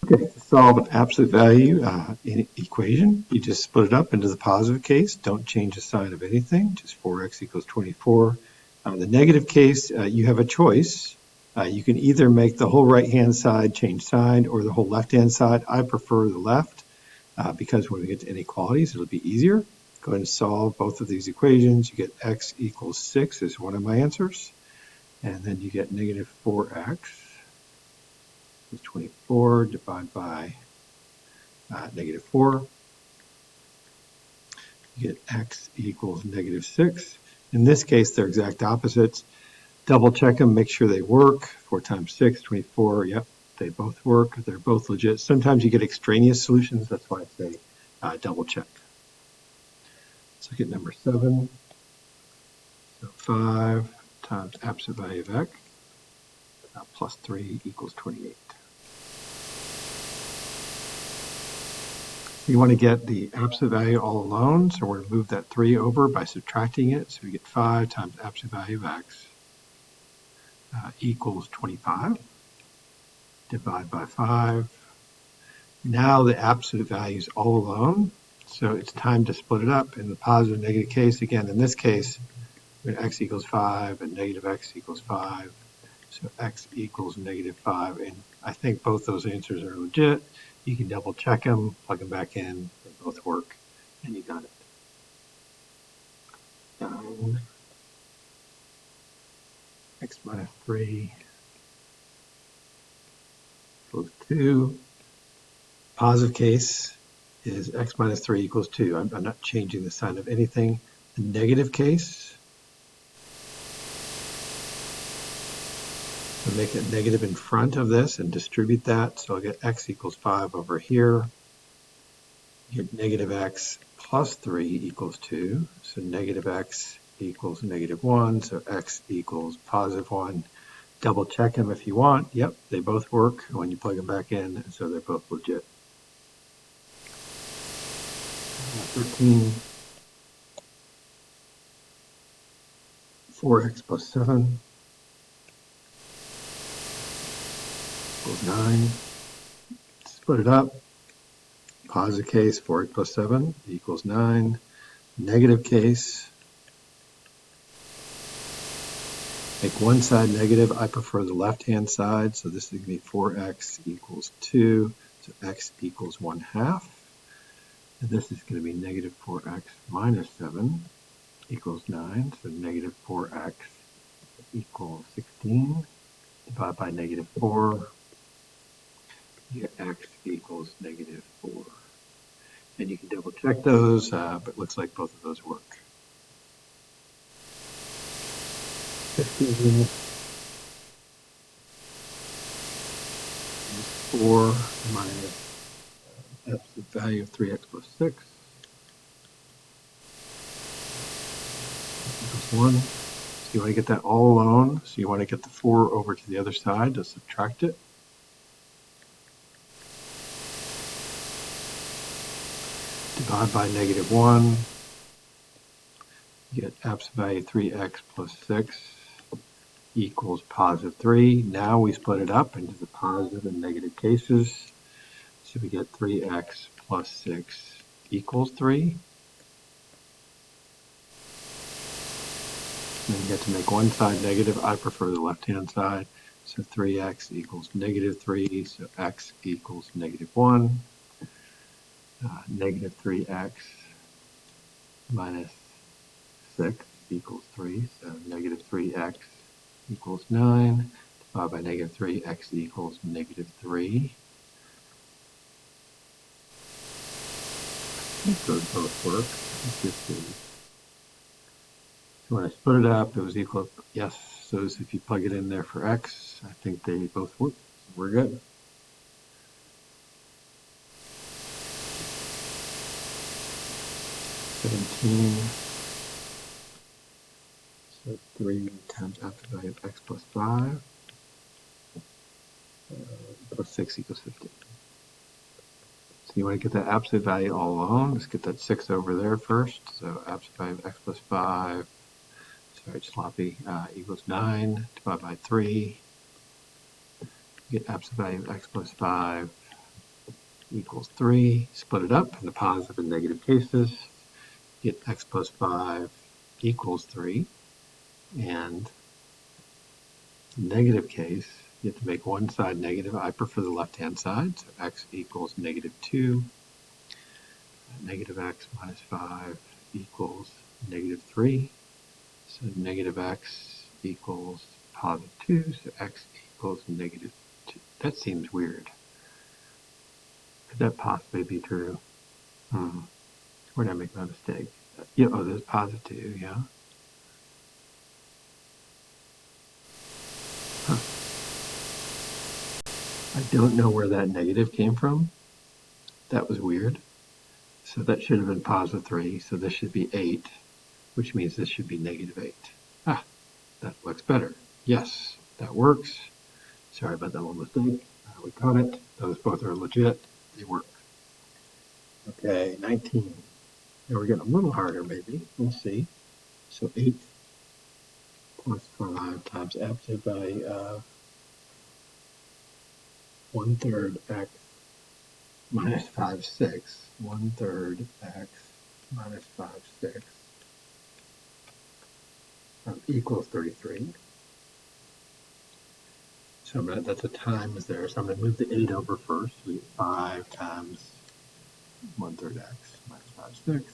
Okay, to solve an absolute value equation, you just split it up into the positive case. Don't change the sign of anything, just 4x equals 24. The negative case, you have a choice. You can either make the whole right-hand side change sign or the whole left-hand side. I prefer the left because when we get to inequalities, it'll be easier. Go ahead and solve both of these equations. You get x equals 6 is one of my answers. And then you get negative 4x is 24 divided by negative 4. You get x equals negative 6. In this case, they're exact opposites. Double check them, make sure they work. 4 times 6, 24. Yep, they both work. They're both legit. Sometimes you get extraneous solutions. That's why I say double check. Let's look at number 7. So 5 times absolute value of x plus 3 equals 28. You want to get the absolute value all alone, so we're going to move that 3 over by subtracting it. So we get 5 times absolute value of x equals 25. Divide by 5. Now the absolute value is all alone, so it's time to split it up in the positive and negative case. Again, in this case, x equals 5 and negative x equals 5. So x equals negative 5, and I think both those answers are legit. You can double check them, plug them back in, they both work, and you got it. X minus 3 equals 2. Positive case is x minus 3 equals 2. I'm not changing the sign of anything. The negative case, I'll make it negative in front of this and distribute that. So I'll get x equals 5 over here. You get negative x plus 3 equals 2. So negative x equals negative 1. So x equals positive 1. Double check them if you want. Yep, they both work when you plug them back in, so they're both legit. 13, 4x plus 7 equals 9. Split it up. Positive case, 4x plus 7 equals 9. Negative case, make one side negative. I prefer the left-hand side, so this is going to be 4x equals 2, so x equals 1/2. And this is going to be negative 4x minus 7 equals 9, so negative 4x equals 16. Divide by negative 4, you get x equals negative 4. And you can double check those, but it looks like both of those work. 15 is 4 minus absolute value of 3x plus 6 equals 1. So you want to get that all alone. So you want to get the 4 over to the other side to subtract it. Divide by negative 1. You get absolute value 3x plus 6 equals positive 3. Now we split it up into the positive and negative cases. So we get 3x plus 6 equals 3. And then you get to make one side negative. I prefer the left-hand side. So 3x equals negative 3. So x equals negative 1. Negative 3x minus 6 equals 3. So negative 3x equals 9. Divided by negative 3, x equals negative 3. I think those both work. So when I split it up, it was equal, yes, so if you plug it in there for x, I think they both work. So we're good. So 3 times absolute value of x plus 5 plus 6 equals 15. So you want to get that absolute value all alone. Let's get that 6 over there first. So absolute value of x plus 5, sorry, sloppy, equals 9 divided by 3. You get absolute value of x plus 5 equals 3. Split it up into positive and negative cases. Get x plus 5 equals 3. And negative case, you have to make one side negative. I prefer the left-hand side, so x equals negative 2. Negative x minus 5 equals negative 3. So negative x equals positive 2, so x equals negative 2. That seems weird. Could that possibly be true? Where did I make my mistake? Yeah, oh, there's positive 2, yeah. Huh. I don't know where that negative came from. That was weird. So that should have been positive 3, so this should be 8, which means this should be negative 8. Ah, that looks better. Yes, that works. Sorry about that little mistake. We caught it. Those both are legit. They work. Okay, 19. Now we're getting a little harder, maybe. We'll see. So 8 plus 5 times absolute value of 1/3 x minus 5, 6. 1/3 x minus 5, 6 equals 33. So that's a times there. So I'm going to move the 8 over first. We get 5 times 1/3 x minus 5, 6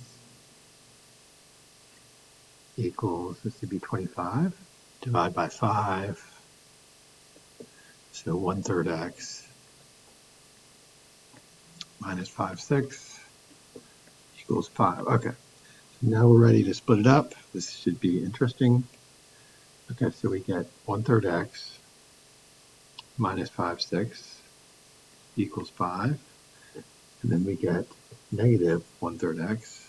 equals, this would be 25. Divide by 5. So 1/3 x minus 5, 6 equals 5. Okay. So now we're ready to split it up. This should be interesting. Okay, so we get 1/3 x minus 5, 6 equals 5. And then we get negative 1/3 x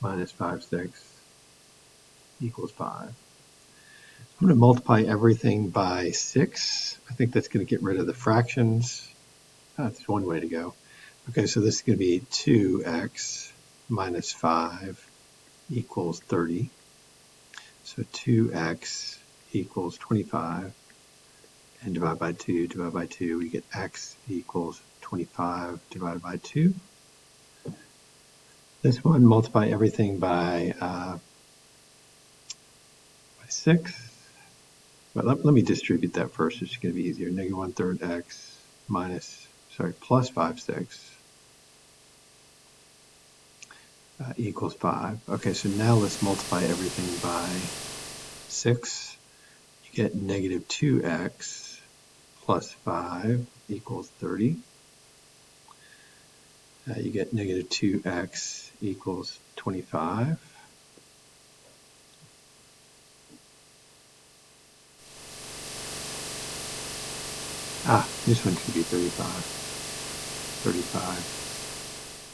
minus 5, 6 equals 5. I'm going to multiply everything by 6. I think that's going to get rid of the fractions. That's one way to go. Okay, so this is going to be 2x minus 5 equals 30. So 2x equals 25. And divide by 2, we get x equals 25 divided by 2. This one, multiply everything by 6. But let me distribute that first. It's going to be easier. Negative 1/3 x plus 5, 6 equals 5. Okay, so now let's multiply everything by 6. You get negative 2x plus 5 equals 30. You get negative 2x equals 25. This one should be 35.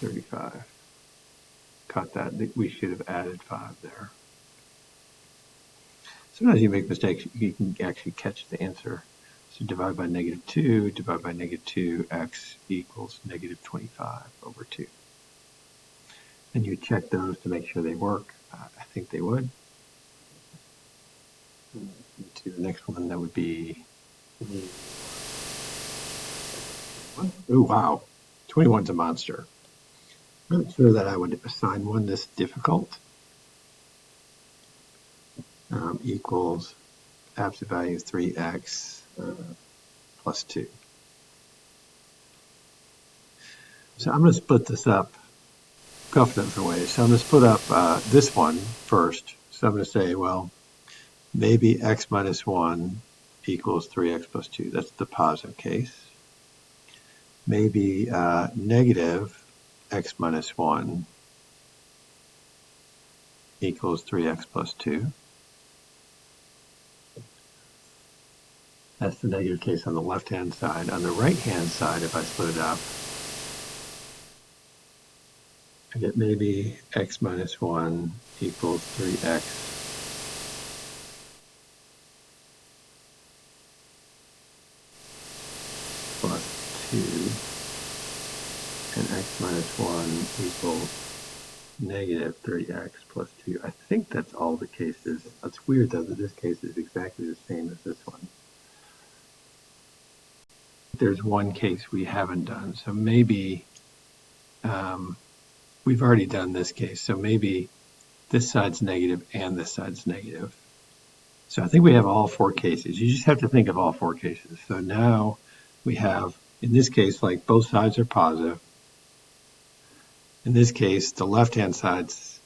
35. Caught that. We should have added 5 there. Sometimes you make mistakes. You can actually catch the answer. So divide by negative 2, divide by negative 2, x equals negative 25 over 2. And you check those to make sure they work. I think they would. To the next one, that would be... Oh, wow. 21's a monster. I'm not sure that I would assign one this difficult. Equals absolute value of 3x plus 2. So I'm going to split this up a couple different ways. So I'm going to split up this one first. So I'm going to say, well, maybe x minus 1 equals 3x plus 2. That's the positive case. Maybe negative x minus 1 equals 3x plus 2. That's the negative case on the left-hand side. On the right-hand side, if I split it up, I get maybe x minus 1 equals 3x plus 2, and x minus 1 equals negative 3x plus 2. I think that's all the cases. That's weird, though, that this case is exactly the same as this one. there's one case we haven't done. So maybe we've already done this case. So maybe this side's negative and this side's negative. So I think we have all four cases. You just have to think of all four cases. So now we have, in this case, like both sides are positive. In this case, the left-hand side's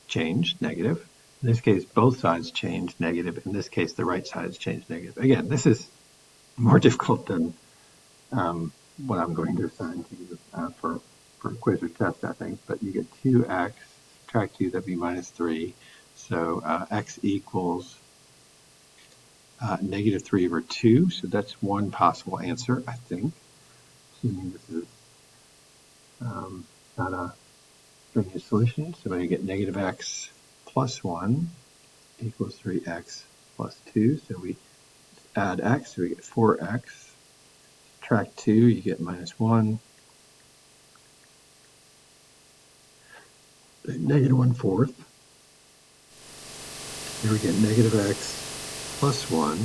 changed, negative. In this case, both sides change negative. In this case, the right side's changed negative. Again, this is more difficult than what I'm going to assign to you for a quiz or test, I think. But you get 2x, subtract 2, that'd be minus 3. So x equals negative 3 over 2. So that's one possible answer, I think. Assuming this is not a linear solution. So when you get negative x plus 1 equals 3x plus 2. So we add x, so we get 4x. Subtract 2, you get minus 1. Negative 1/4. Here we get negative x plus 1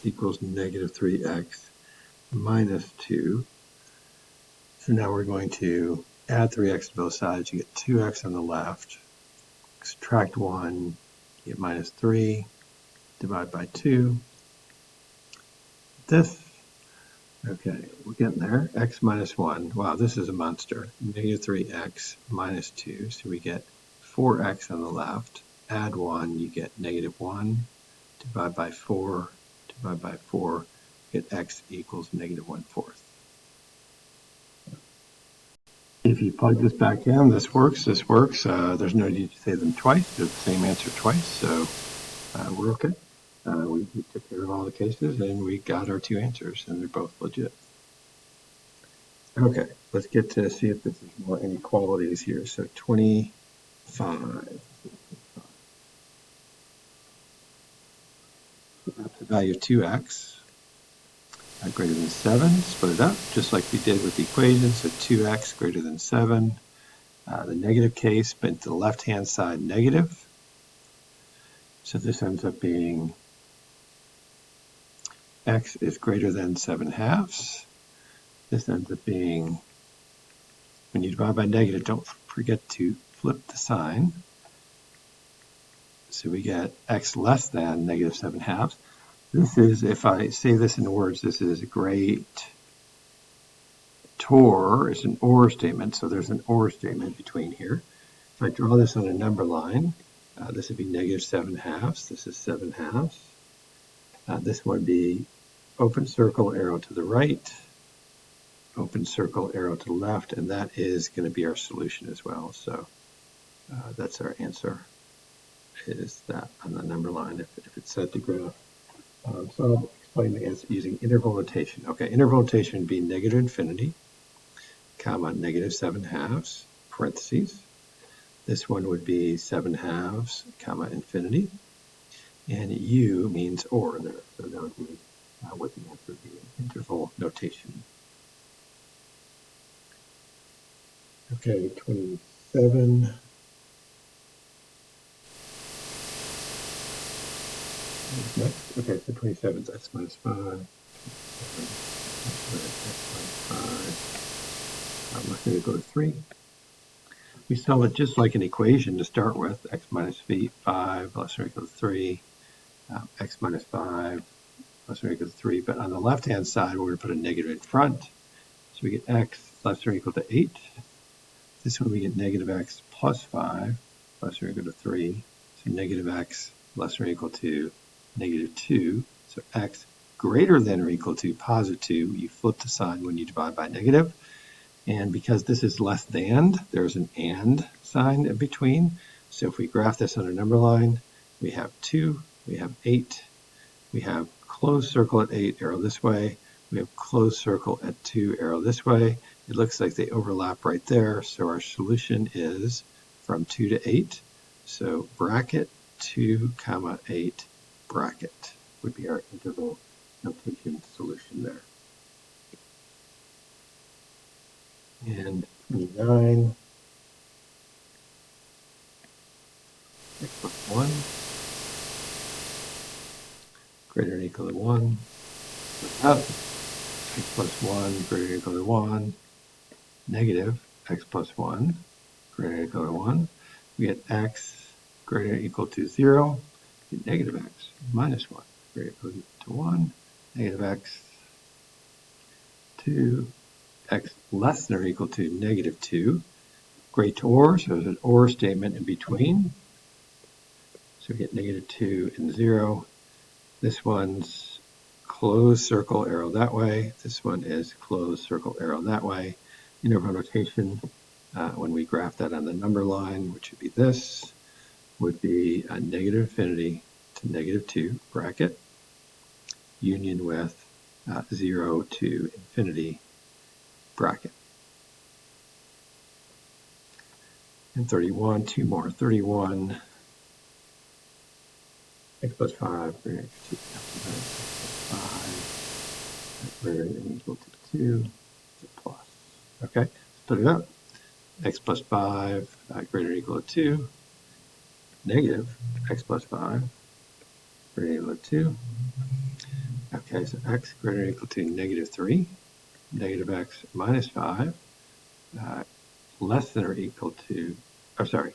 equals negative 3x minus 2. So now we're going to add 3x to both sides. You get 2x on the left. Subtract 1, you get minus 3. Divide by 2. This, okay, we're getting there. X minus 1. Wow, this is a monster. Negative 3x minus 2. So we get 4x on the left. Add 1, you get negative 1. Divide by 4. Divide by 4. Get x equals negative 1/4. If you plug this back in, this works, this works. There's no need to say them twice. They're the same answer twice, so we're okay. We took care of all the cases, and we got our two answers, and they're both legit. Okay, let's get to see if this is more inequalities here. So 25. That's the value of 2x. Greater than 7, split it up, just like we did with the equation. So 2x greater than 7. The negative case bent to the left-hand side negative. So this ends up being x is greater than 7/2. This ends up being, when you divide by negative, don't forget to flip the sign. So we get x less than negative 7/2. This is, if I say this in words, this is great tor. It's an or statement, so there's an or statement between here. If I draw this on a number line, this would be negative 7/2. This is 7/2. This would be open circle, arrow to the right, open circle, arrow to the left, and that is going to be our solution as well. So that's our answer, is that on the number line if it's set to graph. So I'll explain the answer using interval notation. Okay, interval notation would be negative infinity, comma, negative 7/2, parentheses. This one would be 7/2, comma, infinity. And U means or there. So that would be what the answer would be in interval notation. Okay, 27. Next. Okay, so 27 is x minus 5. 27, x minus 5. I'm not going to go to 3. We solve it just like an equation to start with. X minus 5 less or equal to 3. X minus 5 less or equal to 3. But on the left-hand side, we're going to put a negative in front. So we get x less or equal to 8. This one we get negative x plus 5 less or equal to 3. So negative x less or equal to negative 2. So x greater than or equal to positive 2. You flip the sign when you divide by negative. And because this is less than, there's an and sign in between. So if we graph this on a number line, we have 2, we have 8, we have closed circle at 8, arrow this way. We have closed circle at 2, arrow this way. It looks like they overlap right there. So our solution is from 2 to 8. So bracket 2, comma 8, bracket would be our interval notation solution there. And 29, x plus 1, greater than or equal to 1. x plus 1 greater than or equal to 1, negative x plus 1 greater than or equal to 1. We get x greater than or equal to 0, get negative x minus 1 greater than or equal to 1, negative x 2, x less than or equal to negative 2. Great or, so there's an or statement in between. So we get negative 2 and 0. This one's closed circle arrow that way. This one is closed circle arrow that way. Interval notation, when we graph that on the number line, which would be this, would be a negative infinity to negative 2 bracket, union with 0 to infinity bracket. And 31, two more. 31, x plus 5 greater than equal to 5 greater than equal to 2, plus. Okay, split it up. X plus 5 greater than equal to 2, negative x plus 5 greater than equal to 2. Okay, so x greater than equal to negative 3, negative x minus 5, less than or equal to, or sorry,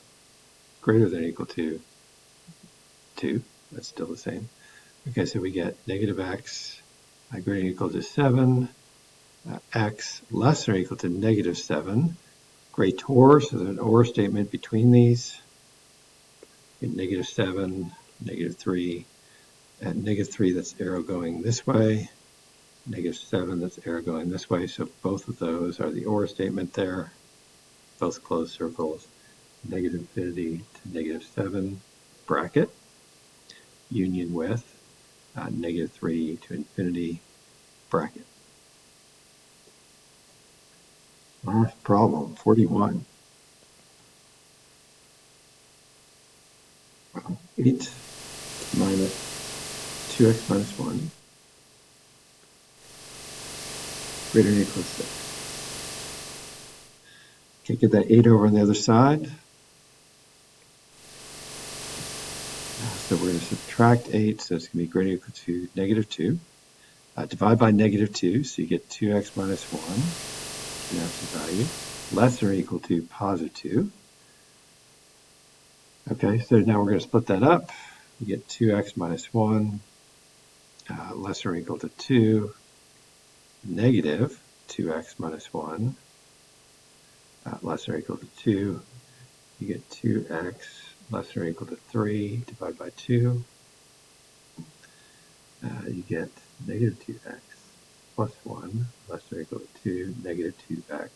greater than or equal to 2. That's still the same. Okay, so we get negative x greater than or equal to 7, x less than or equal to negative 7. Greater, so there's an or statement between these. Get negative 7, negative 3. At negative 3, that's arrow going this way. Negative 7, that's arrow going this way. So both of those are the or statement there. Both closed circles. Negative infinity to negative 7 bracket. Union with negative 3 to infinity bracket. Last problem, 41. 8 minus 2x minus 1 greater than or equal to 6. Okay, get that 8 over on the other side. So we're going to subtract 8, so it's going to be greater than or equal to negative 2. Divide by negative 2, so you get 2x minus 1, an absolute value, less than or equal to positive 2. Okay, so now we're going to split that up. We get 2x minus 1, less than or equal to 2, negative 2x minus 1, less than or equal to 2. You get 2x less than or equal to 3, divide by 2. You get negative 2x plus 1, less than or equal to 2, negative 2x,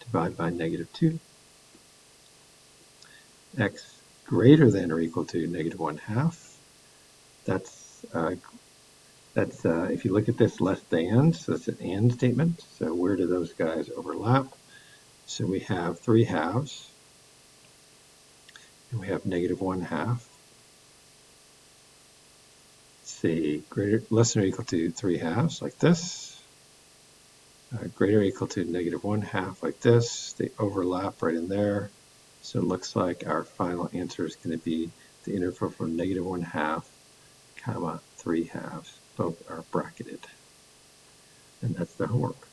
divide by negative 2. X greater than or equal to negative 1/2. That's if you look at this, less than, so it's an and statement. So where do those guys overlap? So we have 3/2, and we have negative 1/2. See, less than or equal to 3/2, like this. Greater or equal to negative 1/2, like this. They overlap right in there. So it looks like our final answer is going to be the interval from negative 1/2, comma 3/2. Both are bracketed. And that's the homework.